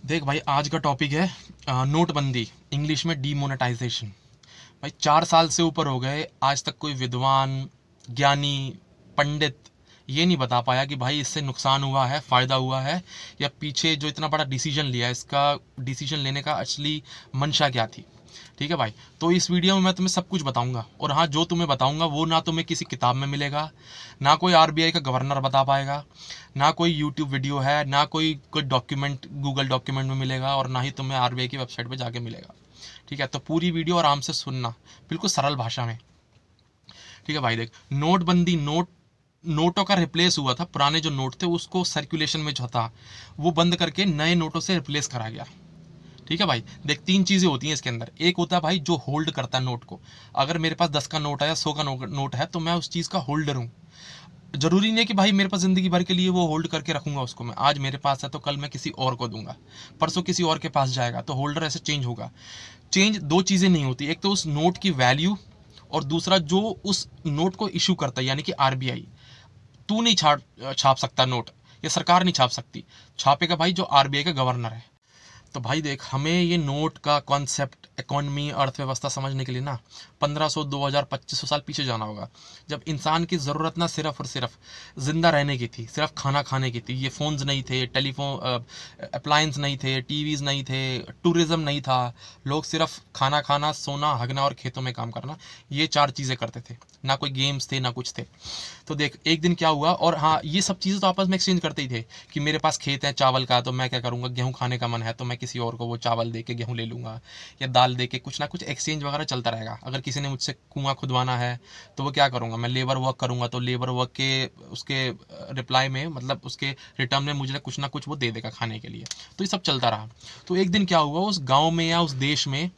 देख भाई, आज का टॉपिक है नोटबंदी, इंग्लिश में डीमोनेटाइजेशन। भाई 4 साल से ऊपर हो गए, आज तक कोई विद्वान, ज्ञानी, पंडित ये नहीं बता पाया कि भाई इससे नुकसान हुआ है, फ़ायदा हुआ है, या पीछे जो इतना बड़ा डिसीजन लिया है इसका डिसीजन लेने का असली मंशा क्या थी। ठीक है भाई, तो इस वीडियो में मैं तुम्हें सब कुछ बताऊंगा। और हाँ, जो तुम्हें बताऊंगा वो ना तुम्हें किसी किताब में मिलेगा, ना कोई आरबीआई का गवर्नर बता पाएगा, ना कोई यूट्यूब वीडियो है, ना कोई डॉक्यूमेंट गूगल डॉक्यूमेंट में मिलेगा, और ना ही तुम्हें आरबीआई की वेबसाइट पे जाके मिलेगा। ठीक है, तो पूरी वीडियो आराम से सुनना, बिल्कुल सरल भाषा में। ठीक है भाई, देख, नोटबंदी, नोटों का रिप्लेस हुआ था। पुराने जो नोट थे उसको सर्कुलेशन में जो था वो बंद करके नए नोटों से रिप्लेस करा गया। ठीक है भाई, देख, तीन चीजें होती हैं इसके अंदर। एक होता है भाई जो होल्ड करता है नोट को। अगर मेरे पास 10 का नोट है या 100 का नोट है तो मैं उस चीज का होल्डर हूँ। जरूरी नहीं है कि भाई मेरे पास जिंदगी भर के लिए वो होल्ड करके रखूंगा उसको। मैं आज मेरे पास है तो कल मैं किसी और को दूंगा, परसों किसी और के पास जाएगा, तो होल्डर ऐसे चेंज होगा। चेंज दो चीजें नहीं होती, एक तो उस नोट की वैल्यू, और दूसरा जो उस नोट को इशू करता है यानी कि आरबीआई। तू नहीं छाप सकता नोट, या सरकार नहीं छाप सकती, छापेगा भाई जो आरबीआई का गवर्नर है। तो भाई देख, हमें ये नोट का कॉन्सेप्ट, इकोनॉमी, अर्थव्यवस्था समझने के लिए ना 1500, 2000, 2500 साल पीछे जाना होगा, जब इंसान की ज़रूरत ना सिर्फ और सिर्फ ज़िंदा रहने की थी, सिर्फ खाना खाने की थी। ये फ़ोन्स नहीं थे, टेलीफोन अप्लायंस नहीं थे, टीवीज़ नहीं थे, टूरिज़्म नहीं था। लोग सिर्फ खाना खाना, सोना, हगना और खेतों में काम करना, ये चार चीज़ें करते थे। ना कोई गेम्स थे, ना कुछ थे। तो देख, एक दिन क्या हुआ, और हाँ, ये सब चीज़ें तो आपस में एक्सचेंज करते ही थे कि मेरे पास खेत है चावल का, तो मैं क्या करूँगा, गेहूँ खाने का मन है तो मैं किसी और को वो चावल दे के गेहूँ ले लूँगा, या दाल दे के कुछ ना कुछ एक्सचेंज वगैरह चलता रहेगा। अगर किसी ने मुझसे कुआं खुदवाना है तो वो क्या करूँगा, मैं लेबर वर्क करूँगा, तो लेबर वर्क के उसके रिप्लाई में, मतलब उसके रिटर्न में मुझे कुछ ना कुछ वो दे देगा खाने के लिए। तो ये सब चलता रहा। तो एक दिन क्या हुआ उस गाँव में या उस देश में,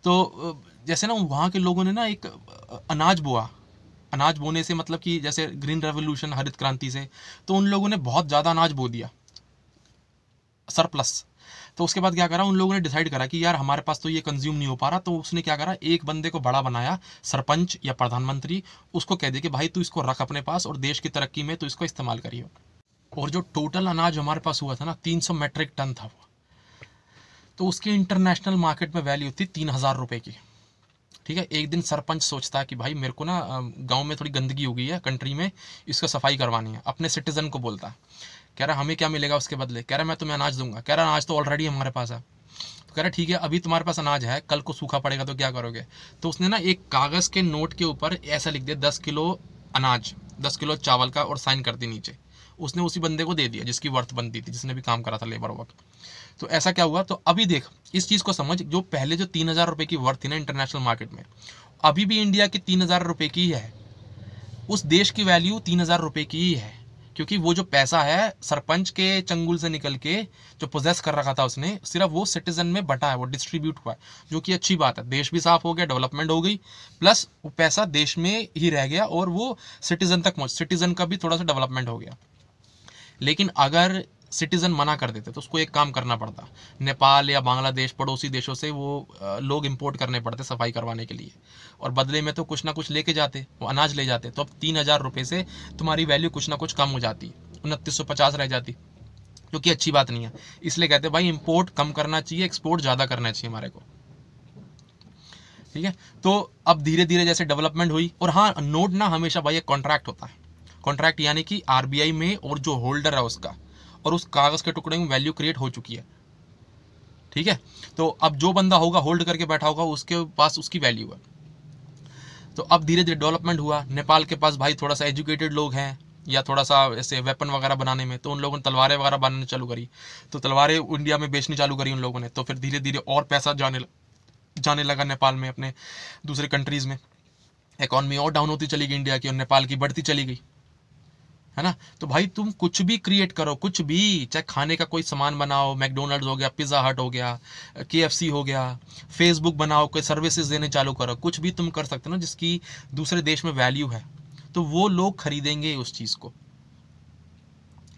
तो जैसे ना वहाँ के लोगों ने ना एक अनाज बोआ। अनाज बोने से मतलब कि जैसे ग्रीन रेवोल्यूशन, हरित क्रांति से, तो उन लोगों ने बहुत ज़्यादा अनाज बो दिया, सरप्लस। तो उसके बाद क्या करा, उन लोगों ने डिसाइड करा कि यार हमारे पास तो ये कंज्यूम नहीं हो पा रहा। तो उसने क्या करा, एक बंदे को बड़ा बनाया, सरपंच या प्रधानमंत्री, उसको कह दे कि भाई तू इसको रख अपने पास और देश की तरक्की में तो इसको इस्तेमाल करिए। और जो टोटल अनाज हमारे पास हुआ था ना, 300 मेट्रिक टन था वो। तो उसकी इंटरनेशनल मार्केट में वैल्यू थी 3000 रुपये की। ठीक है, एक दिन सरपंच सोचता है कि भाई मेरे को ना गांव में थोड़ी गंदगी हो गई है कंट्री में, इसका सफाई करवानी है। अपने सिटीजन को बोलता है, कह रहा हमें क्या मिलेगा उसके बदले, कह रहा मैं तुम्हें अनाज दूंगा। कह रहा अनाज तो ऑलरेडी हमारे पास है। तो कह रहा ठीक है, अभी तुम्हारे पास अनाज है, कल को सूखा पड़ेगा तो क्या करोगे। तो उसने ना एक कागज़ के नोट के ऊपर ऐसा लिख दिया, 10 किलो अनाज, 10 किलो चावल का, और साइन कर दी नीचे। उसने उसी बंदे को दे दिया जिसकी वर्थ बनती थी, जिसने भी काम करा था, लेबर वर्क। तो ऐसा क्या हुआ, तो अभी देख इस चीज़ को समझ, जो पहले जो 3000 रुपये की वर्थ थी ना इंटरनेशनल मार्केट में, अभी भी इंडिया की 3000 रुपये की ही है। उस देश की वैल्यू 3000 रुपये की ही है, क्योंकि वो जो पैसा है सरपंच के चंगुल से निकल के जो पोजेस कर रखा था उसने, सिर्फ वो सिटीजन में बटा है, वो डिस्ट्रीब्यूट हुआ है, जो कि अच्छी बात है। देश भी साफ हो गया, डेवलपमेंट हो गई, प्लस वो पैसा देश में ही रह गया और वो सिटीजन तक पहुंच, सिटीजन का भी थोड़ा सा डेवलपमेंट हो गया। लेकिन अगर सिटीजन मना कर देते तो उसको एक काम करना पड़ता, नेपाल या बांग्लादेश, पड़ोसी देशों से वो लोग इंपोर्ट करने पड़ते सफाई करवाने के लिए, और बदले में तो कुछ ना कुछ लेके जाते, वो अनाज ले जाते। तो अब 3000 रुपये से तुम्हारी वैल्यू कुछ ना कुछ कम हो जाती, 2950 रह जाती, जो कि अच्छी बात नहीं है। इसलिए कहते हैं भाई इम्पोर्ट कम करना चाहिए, एक्सपोर्ट ज़्यादा करना चाहिए हमारे को। ठीक है, तो अब धीरे धीरे जैसे डेवलपमेंट हुई, और हाँ, नोट ना हमेशा भाई एक कॉन्ट्रैक्ट होता है। कॉन्ट्रैक्ट यानी कि आरबीआई में और जो होल्डर है उसका, और उस कागज के टुकड़े में वैल्यू क्रिएट हो चुकी है। ठीक है, तो अब जो बंदा होगा होल्ड करके बैठा होगा उसके पास उसकी वैल्यू है। तो अब धीरे धीरे डेवलपमेंट हुआ। नेपाल के पास भाई थोड़ा सा एजुकेटेड लोग हैं, या थोड़ा सा ऐसे वेपन वगैरह बनाने में, तो उन लोगों ने तलवारें वगैरह बनानी चालू करी। तो तलवारें इंडिया में बेचनी चालू करी उन लोगों ने। तो फिर धीरे धीरे और पैसा जाने लगा नेपाल में, अपने दूसरे कंट्रीज में। इकॉनमी और डाउन होती चली गई इंडिया की, और नेपाल की बढ़ती चली गई, है ना। तो भाई तुम कुछ भी क्रिएट करो, कुछ भी, चाहे खाने का कोई सामान बनाओ, मैकडोनल्ड्स हो गया, पिज़्ज़ा हट हो गया, केएफसी हो गया, फेसबुक बनाओ, कोई सर्विसेज देने चालू करो, कुछ भी तुम कर सकते हो ना जिसकी दूसरे देश में वैल्यू है, तो वो लोग खरीदेंगे उस चीज़ को।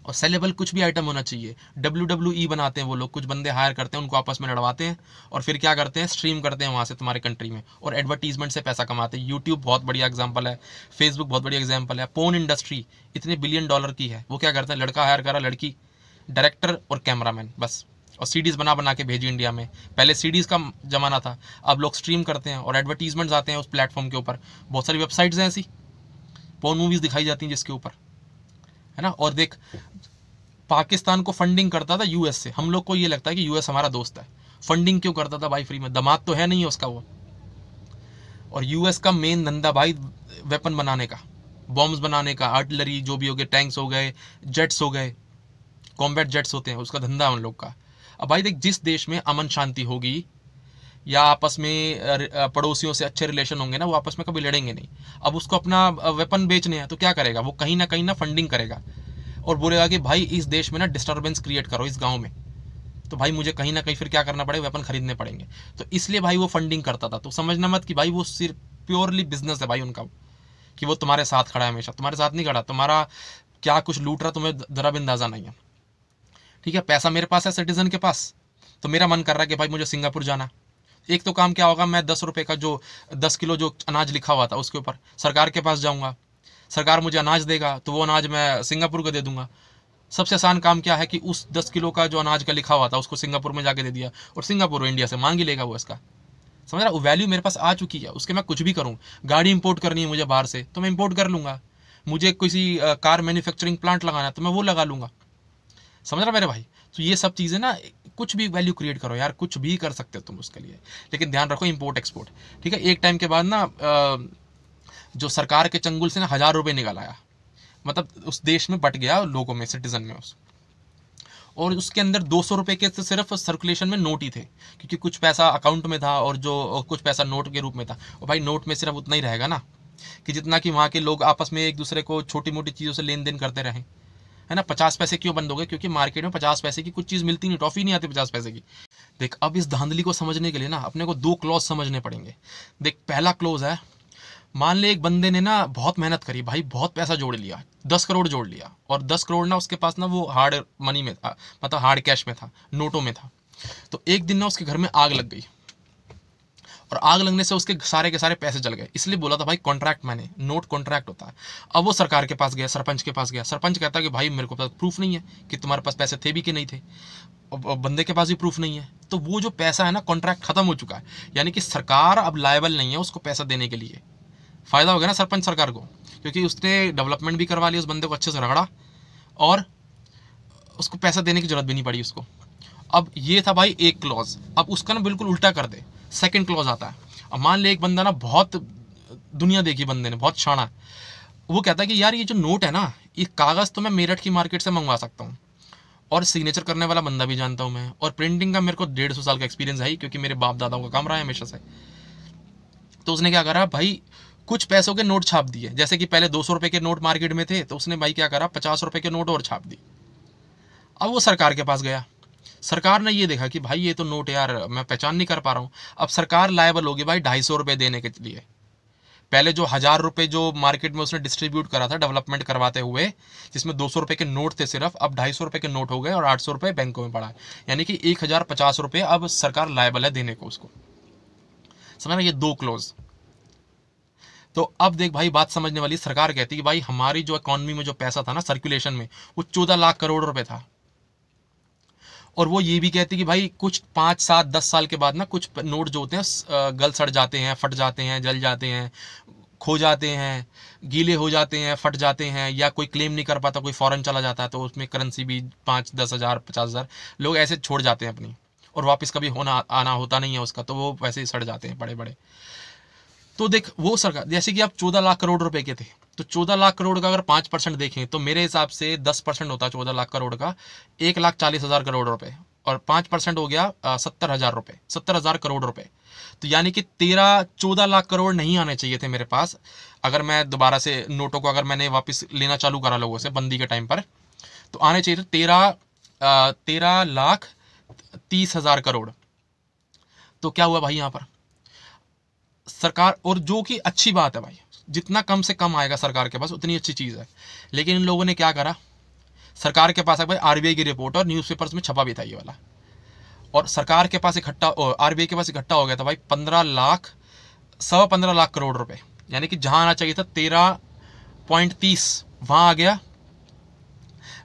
और सेलेबल कुछ भी आइटम होना चाहिए। WWE बनाते हैं वो लोग, कुछ बंदे हायर करते हैं, उनको आपस में लड़वाते हैं, और फिर क्या करते हैं, स्ट्रीम करते हैं वहाँ से तुम्हारे कंट्री में, और एडवर्टीजमेंट से पैसा कमाते हैं। यूट्यूब बहुत बढ़िया एग्जाम्पल है, फेसबुक बहुत बढ़िया एग्जाम्पल है। पोर्न इंडस्ट्री इतने $1 बिलियन की है, वो क्या करता है, लड़का हायर करा, लड़की, डायरेक्टर और कैमरामैन, बस और सीडीज बना बना के भेजी इंडिया में। पहले सीडीज का जमाना था, अब लोग स्ट्रीम करते हैं और एडवर्टीजमेंट्स आते हैं उस प्लेटफॉर्म के ऊपर। बहुत सारी वेबसाइट्स हैं ऐसी, पोर्न मूवीज दिखाई जाती हैं जिसके ऊपर, है ना। और देख, पाकिस्तान को फंडिंग करता था यूएस से। हम लोग को ये लगता है कि यूएस हमारा दोस्त है, फंडिंग क्यों करता था भाई फ्री में? दामाद तो है नहीं है उसका वो। और यूएस का मेन धंधा भाई वेपन बनाने का, बॉम्ब्स बनाने का, आर्टिलरी जो भी हो गए, टैंक्स हो गए, जेट्स हो गए, कॉम्बैट जेट्स होते हैं, उसका धंधा है उन लोग का। अब भाई देख, जिस देश में अमन शांति होगी या आपस में पड़ोसियों से अच्छे रिलेशन होंगे ना, वो आपस में कभी लड़ेंगे नहीं। अब उसको अपना वेपन बेचने हैं तो क्या करेगा वो? कहीं ना फंडिंग करेगा और बोलेगा कि भाई इस देश में ना डिस्टर्बेंस क्रिएट करो इस गांव में, तो भाई मुझे कहीं ना कहीं फिर क्या करना पड़ेगा? वेपन खरीदने पड़ेंगे। तो इसलिए भाई वो फंडिंग करता था। तो समझना मत कि भाई वो सिर्फ प्योरली बिजनेस है भाई उनका, कि वो तुम्हारे साथ खड़ा है हमेशा। तुम्हारे साथ नहीं खड़ा, तुम्हारा क्या कुछ लूट रहा तुम्हें जरा भी अंदाजा नहीं है। ठीक है, पैसा मेरे पास है सिटीजन के पास, तो मेरा मन कर रहा है कि भाई मुझे सिंगापुर जाना। एक तो काम क्या होगा, मैं 10 रुपये का जो 10 किलो जो अनाज लिखा हुआ था उसके ऊपर सरकार के पास जाऊंगा, सरकार मुझे अनाज देगा तो वो अनाज मैं सिंगापुर को दे दूंगा। सबसे आसान काम क्या है कि उस 10 किलो का जो अनाज का लिखा हुआ था उसको सिंगापुर में जाके दे दिया, और सिंगापुर इंडिया से मांग ही लेगा वो इसका। समझ रहा? वो वैल्यू मेरे पास आ चुकी है, उसके मैं कुछ भी करूँ। गाड़ी इंपोर्ट करनी है मुझे बाहर से तो मैं इंपोर्ट कर लूंगा, मुझे किसी कार मैन्युफैक्चरिंग प्लांट लगाना है तो मैं वो लगा लूंगा। समझ रहा मेरे भाई? तो ये सब चीज़ें ना, कुछ भी वैल्यू क्रिएट करो यार, कुछ भी कर सकते हो तुम उसके लिए, लेकिन ध्यान रखो इंपोर्ट एक्सपोर्ट। ठीक है, एक टाइम के बाद ना जो सरकार के चंगुल से ना 1000 रुपये निकल आया, मतलब उस देश में बट गया लोगों में, सिटीजन में उस, और उसके अंदर 200 रुपये के सिर्फ सर्कुलेशन में नोट ही थे, क्योंकि कुछ पैसा अकाउंट में था और जो कुछ पैसा नोट के रूप में था। और भाई नोट में सिर्फ उतना ही रहेगा ना कि जितना कि वहाँ के लोग आपस में एक दूसरे को छोटी मोटी चीज़ों से लेन देन करते रहें, है ना। 50 पैसे क्यों बंद हो गए? क्योंकि मार्केट में 50 पैसे की कुछ चीज़ मिलती नहीं, टॉफी नहीं आती 50 पैसे की। देख, अब इस धांधली को समझने के लिए ना अपने को 2 क्लॉज समझने पड़ेंगे। देख, पहला क्लॉज है, मान ले एक बंदे ने ना बहुत मेहनत करी भाई, बहुत पैसा जोड़ लिया, 10 करोड़ जोड़ लिया, और 10 करोड़ ना उसके पास ना वो हार्ड मनी में था, मतलब हार्ड कैश में था, नोटों में था। तो एक दिन ना उसके घर में आग लग गई, और आग लगने से उसके सारे के सारे पैसे जल गए। इसलिए बोला था भाई कॉन्ट्रैक्ट, मैंने नोट कॉन्ट्रैक्ट होता है। अब वो सरकार के पास गया, सरपंच के पास गया, सरपंच कहता है कि भाई मेरे को पास प्रूफ नहीं है कि तुम्हारे पास पैसे थे भी कि नहीं थे, और बंदे के पास भी प्रूफ नहीं है। तो वो जो पैसा है ना, कॉन्ट्रैक्ट खत्म हो चुका है, यानी कि सरकार अब लायबल नहीं है उसको पैसा देने के लिए। फायदा हो गया ना सरपंच सरकार को, क्योंकि उसने डेवलपमेंट भी करवा लिया, उस बंदे को अच्छे से रगड़ा, और उसको पैसा देने की जरूरत भी नहीं पड़ी उसको। अब ये था भाई एक क्लॉज। अब उसका ना बिल्कुल उल्टा कर दे, सेकंड क्लॉज आता है। अब मान ले एक बंदा ना बहुत दुनिया देखी बंदे ने, बहुत शाना, वो कहता है कि यार ये जो नोट है ना, ये कागज़ तो मैं मेरठ की मार्केट से मंगवा सकता हूँ, और सिग्नेचर करने वाला बंदा भी जानता हूँ मैं, और प्रिंटिंग का मेरे को 150 साल का एक्सपीरियंस है ही, क्योंकि मेरे बाप दादाओं का काम रहा है हमेशा से। तो उसने क्या करा भाई, कुछ पैसों के नोट छाप दिए। जैसे कि पहले 200 रुपये के नोट मार्केट में थे, तो उसने भाई क्या करा, 50 रुपये के नोट और छाप दी। अब वो सरकार के पास गया, सरकार ने ये देखा कि भाई ये तो नोट यार मैं पहचान नहीं कर पा रहा हूँ। अब सरकार लायबल होगी भाई 250 रुपये देने के लिए। पहले जो 1000 रुपये जो मार्केट में उसने डिस्ट्रीब्यूट करा था डेवलपमेंट करवाते हुए, जिसमें 200 रुपये के नोट थे सिर्फ, अब 250 रुपये के नोट हो गए, और 800 रुपये बैंकों में पड़ा है, यानी कि 1050 रुपये अब सरकार लायबल है देने को उसको। समझ रहे? ये 2 क्लोज। तो अब देख भाई, बात समझने वाली, सरकार कहती है कि भाई हमारी जो इकॉनमी में जो पैसा था ना सर्कुलेशन में, वो 14 लाख करोड़ रुपए था। और वो ये भी कहती कि भाई कुछ 5, 7, 10 साल के बाद ना कुछ नोट जो होते हैं गल सड़ जाते हैं, फट जाते हैं, जल जाते हैं, खो जाते हैं, गीले हो जाते हैं, फट जाते हैं, या कोई क्लेम नहीं कर पाता, कोई फॉरेन चला जाता है, तो उसमें करेंसी भी 5, 10 हज़ार, 50 हज़ार लोग ऐसे छोड़ जाते हैं अपनी, और वापस कभी होना आना होता नहीं है उसका, तो वो वैसे ही सड़ जाते हैं बड़े बड़े। तो देख, वो सरकार जैसे कि आप 14 लाख करोड़ रुपए के थे, तो 14 लाख करोड़ का अगर 5% देखें तो मेरे हिसाब से 10% होता है 14 लाख करोड़ का, 1,40,000 करोड़ रुपए, और 5% हो गया 70,000 रुपए, 70,000 करोड़ रुपए। तो यानी कि 14 लाख करोड़ नहीं आने चाहिए थे मेरे पास, अगर मैं दोबारा से नोटों को अगर मैंने वापस लेना चालू करा लोगों से बंदी के टाइम पर, तो आने चाहिए थे 13,30,000 करोड़। तो क्या हुआ भाई यहाँ पर सरकार, और जो कि अच्छी बात है भाई, जितना कम से कम आएगा सरकार के पास उतनी अच्छी चीज़ है, लेकिन इन लोगों ने क्या करा, सरकार के पास भाई आरबीआई की रिपोर्ट और न्यूज़पेपर्स में छपा भी था ये वाला, और सरकार के पास इकट्ठा, आरबीआई के पास इकट्ठा हो गया था भाई 15 लाख, 15.25 करोड़ रुपए, यानी कि जहां आना चाहिए था 13.30, वहां आ गया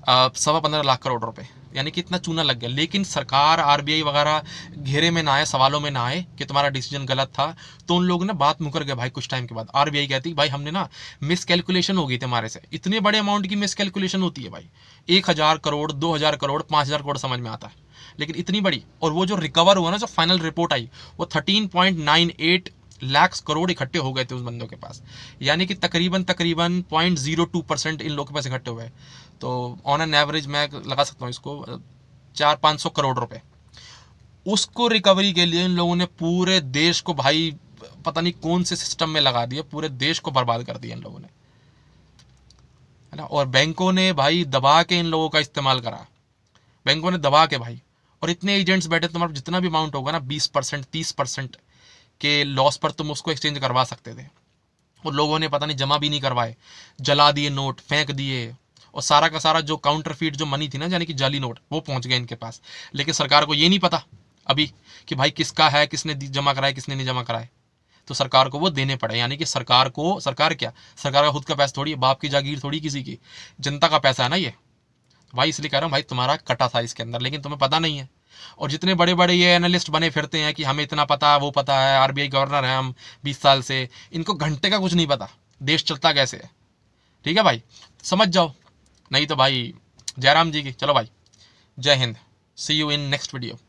15.25 लाख करोड़ रुपए। यानी कि इतना चूना लग गया। लेकिन सरकार, आरबीआई वगैरह घेरे में ना आए, सवालों में ना आए कि तुम्हारा डिसीजन गलत था, तो उन लोगों ने बात मुकर गए भाई। कुछ टाइम के बाद आरबीआई कहती भाई हमने ना मिस कैलकुलेशन हो गई थी हमारे से। इतने बड़े अमाउंट की मिस कैलकुलेशन होती है भाई, 1,000 करोड़, 2,000 करोड़, 5,000 करोड़ समझ में आता है, लेकिन इतनी बड़ी। और वो जो रिकवर हुआ ना, जो फाइनल रिपोर्ट आई, वो 13.98 लाख करोड़ इकट्ठे हो गए थे उस बंदों के पास, यानी कि तकरीबन 0.02% इन लोगों के पास इकट्ठे हुए। तो ऑन एन एवरेज मैं लगा सकता हूँ इसको 400-500 करोड़ रुपए। उसको रिकवरी के लिए इन लोगों ने पूरे देश को भाई पता नहीं कौन से सिस्टम में लगा दिया, पूरे देश को बर्बाद कर दिया इन लोगों ने, है ना। और बैंकों ने भाई दबा के इन लोगों का इस्तेमाल करा, बैंकों ने दबा के भाई। और इतने एजेंट्स बैठे, तुम्हारा जितना भी अमाउंट होगा ना 20% 30% के लॉस पर तुम उसको एक्सचेंज करवा सकते थे। और लोगों ने पता नहीं जमा भी नहीं करवाए, जला दिए नोट, फेंक दिए। और सारा का सारा जो काउंटरफीट जो मनी थी ना, यानी कि जाली नोट, वो पहुंच गए इनके पास। लेकिन सरकार को ये नहीं पता अभी कि भाई किसका है, किसने जमा कराए, किसने नहीं जमा कराए। तो सरकार को वो देने पड़े, यानी कि सरकार को, सरकार क्या, सरकार का खुद का पैसा थोड़ी है, बाप की जागीर थोड़ी किसी की, जनता का पैसा है ना ये भाई। इसलिए कह रहा हूँ भाई तुम्हारा कटा था इसके अंदर, लेकिन तुम्हें पता नहीं है। और जितने बड़े बड़े ये एनालिस्ट बने फिरते हैं कि हमें इतना पता, वो पता है, आरबीआई गवर्नर है हम 20 साल से, इनको घंटे का कुछ नहीं पता देश चलता कैसे है। ठीक है भाई, समझ जाओ, नहीं तो भाई जयराम जी की। चलो भाई, जय हिंद, सी यू इन नेक्स्ट वीडियो।